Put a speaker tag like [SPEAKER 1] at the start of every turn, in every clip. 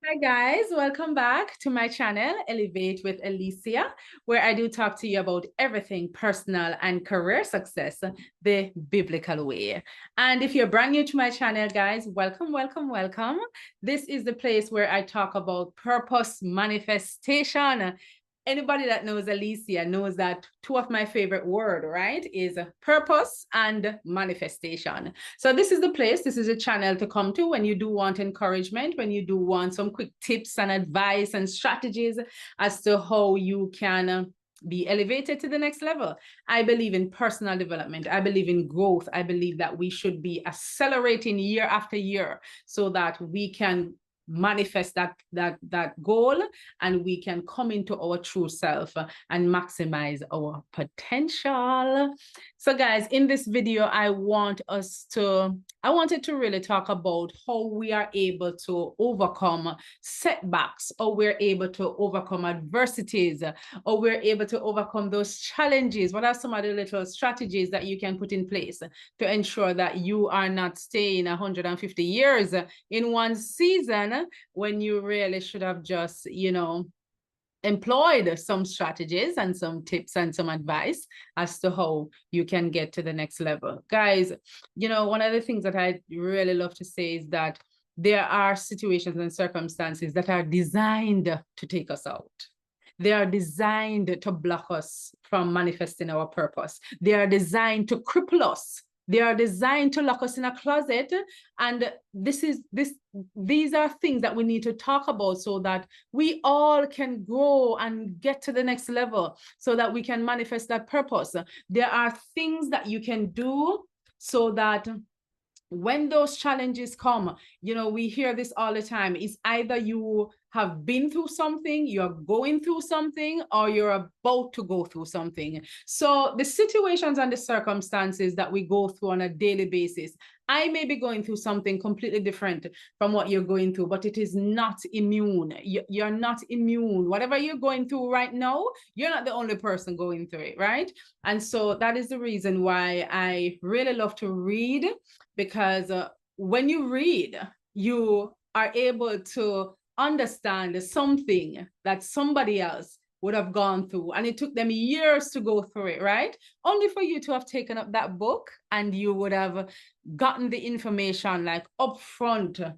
[SPEAKER 1] Hi guys, welcome back to my channel, Elevate with Ellecia, where I do talk to you about everything personal and career success, the biblical way. And if you're brand new to my channel, guys, welcome, welcome, welcome. This is the place where I talk about purpose manifestation. Anybody that knows Ellecia knows that two of my favorite words, right, is purpose and manifestation. So this is the place, this is a channel to come to when you do want encouragement, when you do want some quick tips and advice and strategies as to how you can be elevated to the next level. I believe in personal development. I believe in growth. I believe that we should be accelerating year after year so that we can manifest that goal and we can come into our true self and maximize our potential. So guys, in this video I wanted to really talk about how we are able to overcome setbacks, or we're able to overcome adversities, or we're able to overcome those challenges. What are some of the little strategies that you can put in place to ensure that you are not staying 150 years in one season when you really should have just, employed some strategies and some tips and some advice as to how you can get to the next level. Guys, one of the things that I really love to say is that there are situations and circumstances that are designed to take us out. They are designed to block us from manifesting our purpose. They are designed to cripple us. They are designed to lock us in a closet. And these are things that we need to talk about so that we all can grow and get to the next level so that we can manifest that purpose. There are things that you can do so that when those challenges come, we hear this all the time. It's either you have been through something, you're going through something, or you're about to go through something. So the situations and the circumstances that we go through on a daily basis, I may be going through something completely different from what you're going through, but it is not immune. You're not immune. Whatever you're going through right now, you're not the only person going through it, right? And so that is the reason why I really love to read, because when you read, you are able to understand something that somebody else would have gone through, and it took them years to go through it, right? Only for you to have taken up that book and you would have gotten the information like upfront,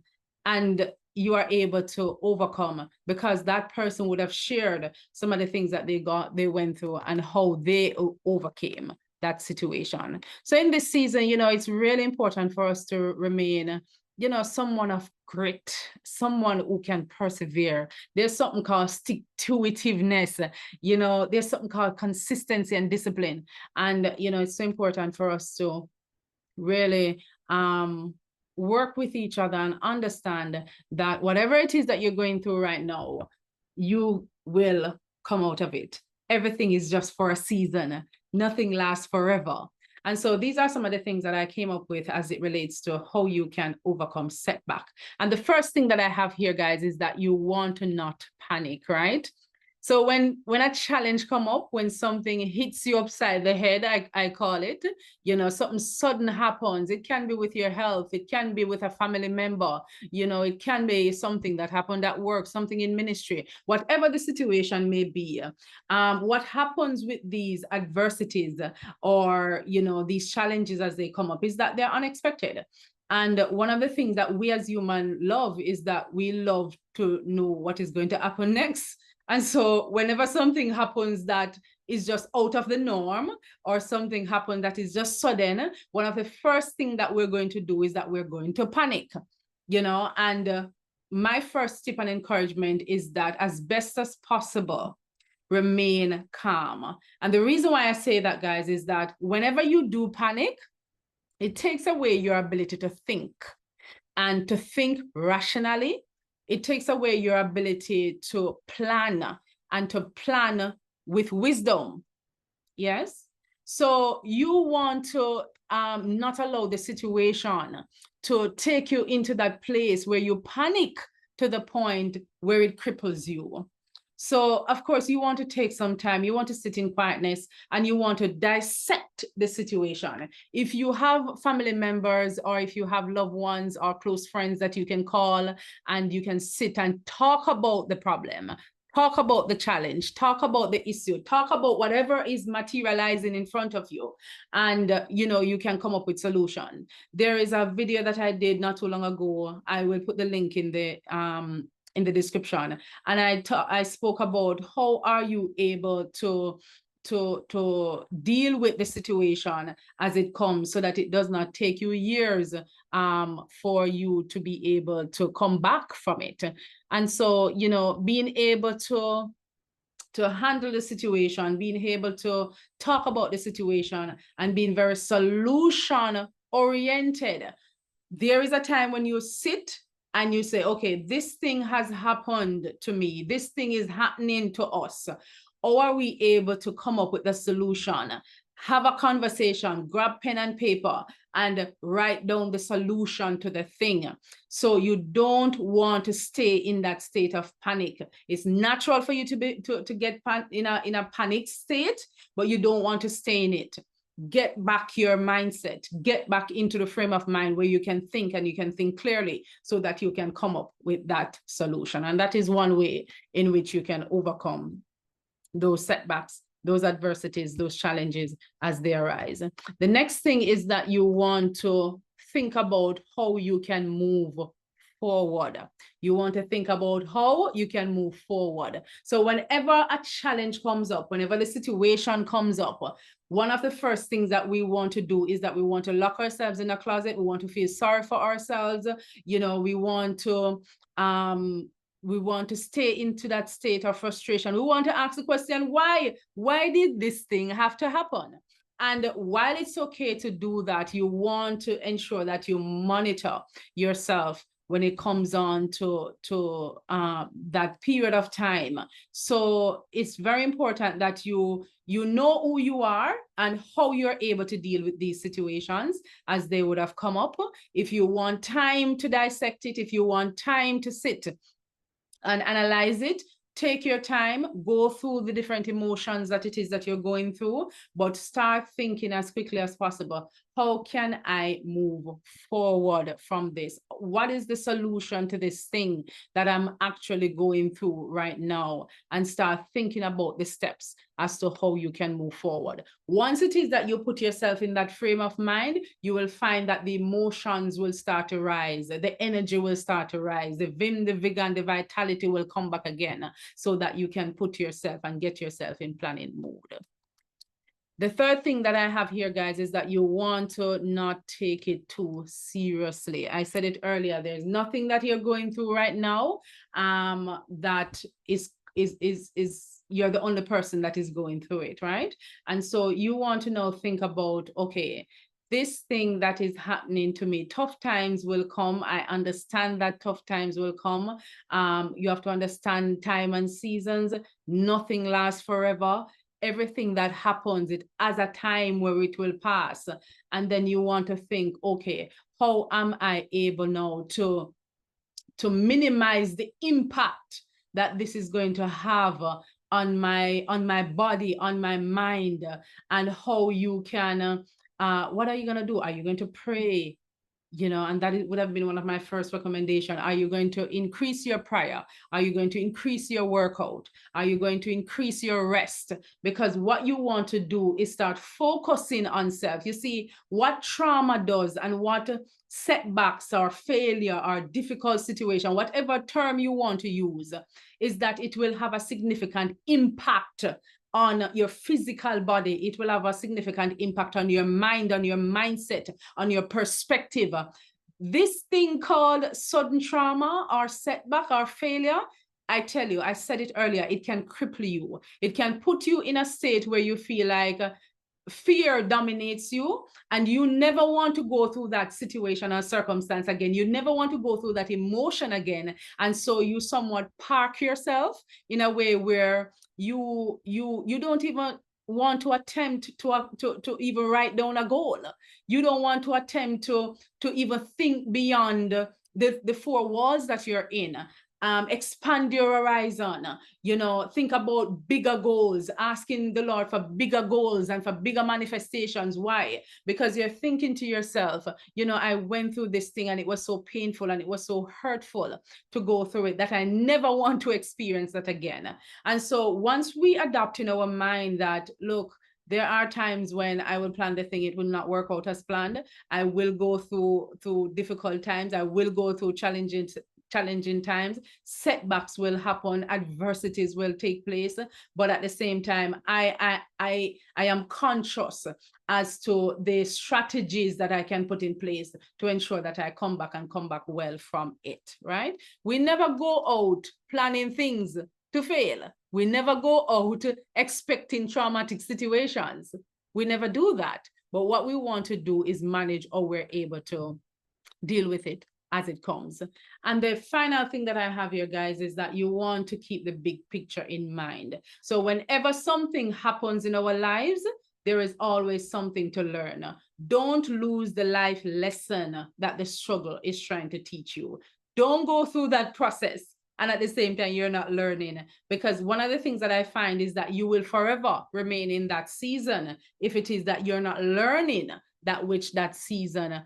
[SPEAKER 1] and you are able to overcome because that person would have shared some of the things that they went through and how they overcame that situation. So in this season, it's really important for us to remain, someone of grit, someone who can persevere. There's something called stick-to-itiveness, there's something called consistency and discipline. And, it's so important for us to really work with each other and understand that whatever it is that you're going through right now, you will come out of it. Everything is just for a season. Nothing lasts forever. And so these are some of the things that I came up with as it relates to how you can overcome setback. And the first thing that I have here, guys, is that you want to not panic, right? So when a challenge come up, when something hits you upside the head, I call it, something sudden happens. It can be with your health. It can be with a family member. It can be something that happened at work, something in ministry, whatever the situation may be. What happens with these adversities or, these challenges as they come up is that they're unexpected. And one of the things that we as humans love is that we love to know what is going to happen next. And so whenever something happens that is just out of the norm, or something happens that is just sudden, one of the first things that we're going to do is that we're going to panic, and my first tip and encouragement is that as best as possible, remain calm. And the reason why I say that, guys, is that whenever you do panic, it takes away your ability to think and to think rationally. It takes away your ability to plan and to plan with wisdom. Yes. So you want to not allow the situation to take you into that place where you panic to the point where it cripples you. So, of course, you want to take some time, you want to sit in quietness, and you want to dissect the situation. If you have family members, or if you have loved ones or close friends that you can call, and you can sit and talk about the problem, talk about the challenge, talk about the issue, talk about whatever is materializing in front of you, and you can come up with solution. There is a video that I did not too long ago. I will put the link in the description, and I spoke about how are you able to deal with the situation as it comes, so that it does not take you years for you to be able to come back from it. And so, being able to handle the situation, being able to talk about the situation, and being very solution oriented. There is a time when you sit and you say, okay, this thing has happened to me. This thing is happening to us. How are we able to come up with a solution? Have a conversation, grab pen and paper, and write down the solution to the thing. So you don't want to stay in that state of panic. It's natural for you to get in a panic state, but you don't want to stay in it. Get back your mindset, get back into the frame of mind where you can think, and you can think clearly, so that you can come up with that solution. And that is one way in which you can overcome those setbacks, those adversities, those challenges as they arise. The next thing is that you want to think about how you can move forward. You want to think about how you can move forward. So whenever a challenge comes up, whenever the situation comes up, one of the first things that we want to do is that we want to lock ourselves in a closet. We want to feel sorry for ourselves. We want to stay into that state of frustration. We want to ask the question, why did this thing have to happen? And while it's okay to do that, you want to ensure that you monitor yourself when it comes on to that period of time. So it's very important that you know who you are and how you're able to deal with these situations as they would have come up. If you want time to dissect it, if you want time to sit and analyze it, take your time, go through the different emotions that it is that you're going through, but start thinking as quickly as possible. How can I move forward from this? What is the solution to this thing that I'm actually going through right now? And start thinking about the steps as to how you can move forward. Once it is that you put yourself in that frame of mind, you will find that the emotions will start to rise, the energy will start to rise, the vim, the vigor, and the vitality will come back again, so that you can put yourself and get yourself in planning mode. The third thing that I have here, guys, is that you want to not take it too seriously. I said it earlier, there's nothing that you're going through right now that is you're the only person that is going through it, right? And so you want to now think about, okay, this thing that is happening to me, tough times will come. I understand that tough times will come. You have to understand time and seasons. Nothing lasts forever. Everything that happens, it has a time where it will pass. And then you want to think, okay, how am I able now to minimize the impact that this is going to have on my body, on my mind, and how you can, what are you going to do? Are you going to pray? And that would have been one of my first recommendations. Are you going to increase your prayer? Are you going to increase your workout? Are you going to increase your rest? Because what you want to do is start focusing on self. You see, what trauma does, and what setbacks or failure or difficult situation, whatever term you want to use, is that it will have a significant impact on your physical body. It will have a significant impact on your mind, on your mindset, on your perspective. This thing called sudden trauma or setback or failure, I tell you, I said it earlier, it can cripple you. It can put you in a state where you feel like fear dominates you, and you never want to go through that situation or circumstance again. You never want to go through that emotion again. And so you somewhat park yourself in a way where you don't even want to attempt to even write down a goal. You don't want to attempt to even think beyond the four walls that you're in. expand your horizon. You know, think about bigger goals, asking the Lord for bigger goals and for bigger manifestations. Why? Because you're thinking to yourself, you know, I went through this thing and it was so painful and it was so hurtful to go through it that I never want to experience that again. And so once we adopt in our mind that, look, there are times when I will plan the thing, it will not work out as planned. I will go through difficult times. I will go through challenging times. Setbacks will happen, adversities will take place, but at the same time, I am conscious as to the strategies that I can put in place to ensure that I come back and come back well from it, right? We never go out planning things to fail. We never go out expecting traumatic situations. We never do that. But what we want to do is manage how we're able to deal with it as it comes. And the final thing that I have here, guys, is that you want to keep the big picture in mind. So whenever something happens in our lives, there is always something to learn. Don't lose the life lesson that the struggle is trying to teach you. Don't go through that process and at the same time you're not learning, because one of the things that I find is that you will forever remain in that season if it is that you're not learning that which that season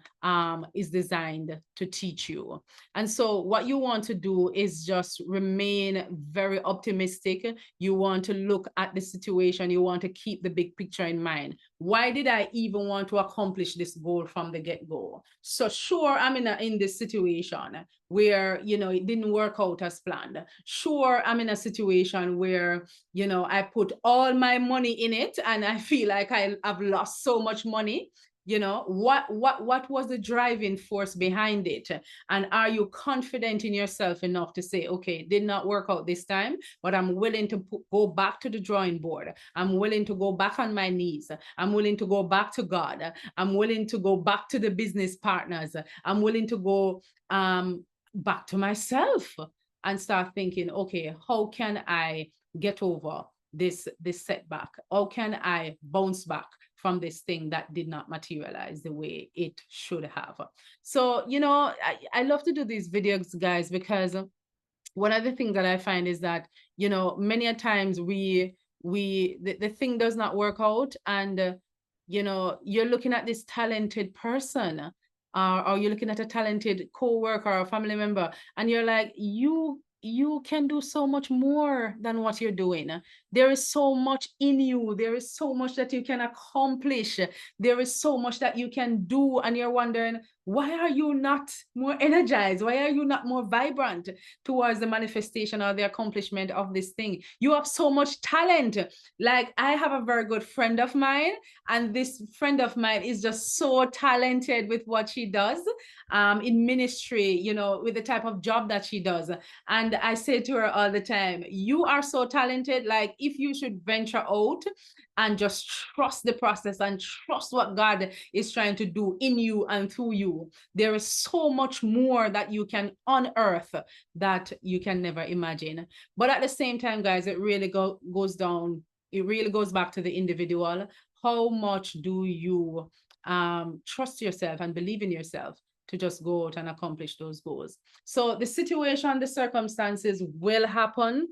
[SPEAKER 1] is designed to teach you. And so what you want to do is just remain very optimistic. You want to look at the situation. You want to keep the big picture in mind. Why did I even want to accomplish this goal from the get-go? So sure, I'm in this situation where, you know, it didn't work out as planned. Sure, I'm in a situation where, you know, I put all my money in it and I feel like I've lost so much money. You know, what was the driving force behind it? And are you confident in yourself enough to say, okay, it did not work out this time, but I'm willing to go back to the drawing board. I'm willing to go back on my knees. I'm willing to go back to God. I'm willing to go back to the business partners. I'm willing to go back to myself and start thinking, okay, how can I get over this setback? How can I bounce back from this thing that did not materialize the way it should have? So, you know, I love to do these videos, guys, because one of the things that I find is that, you know, many a times the thing does not work out, and you know, you're looking at this talented person, or you're looking at a talented co-worker or a family member, and you're like, you can do so much more than what you're doing. There is so much in you. There is so much that you can accomplish. There is so much that you can do. And you're wondering, why are you not more energized? Why are you not more vibrant towards the manifestation or the accomplishment of this thing? You have so much talent. Like, I have a very good friend of mine, and this friend of mine is just so talented with what she does in ministry, you know, with the type of job that she does. And I say to her all the time, you are so talented. Like, if you should venture out and just trust the process and trust what God is trying to do in you and through you, there is so much more that you can unearth that you can never imagine. But at the same time, guys, it really goes down. It really goes back to the individual. How much do you trust yourself and believe in yourself to just go out and accomplish those goals? So the situation, the circumstances will happen.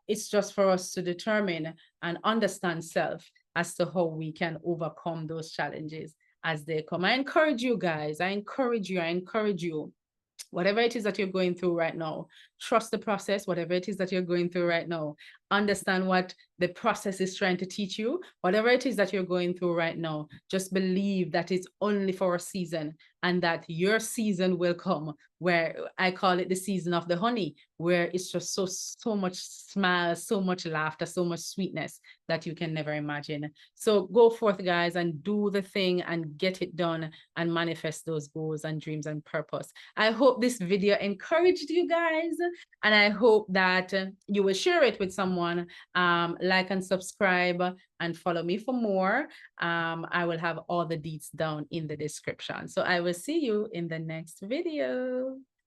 [SPEAKER 1] It's just for us to determine and understand self as to how we can overcome those challenges as they come. I encourage you guys, I encourage you, whatever it is that you're going through right now, trust the process. Whatever it is that you're going through right now, understand what the process is trying to teach you. Whatever it is that you're going through right now, just believe that it's only for a season, and that your season will come, where I call it the season of the honey, where it's just so much smile, so much laughter, so much sweetness that you can never imagine. So go forth, guys, and do the thing and get it done and manifest those goals and dreams and purpose. I hope this video encouraged you guys, and I hope that you will share it with someone. Like and subscribe and follow me for more. I will have all the deets down in the description. So I will see you in the next video.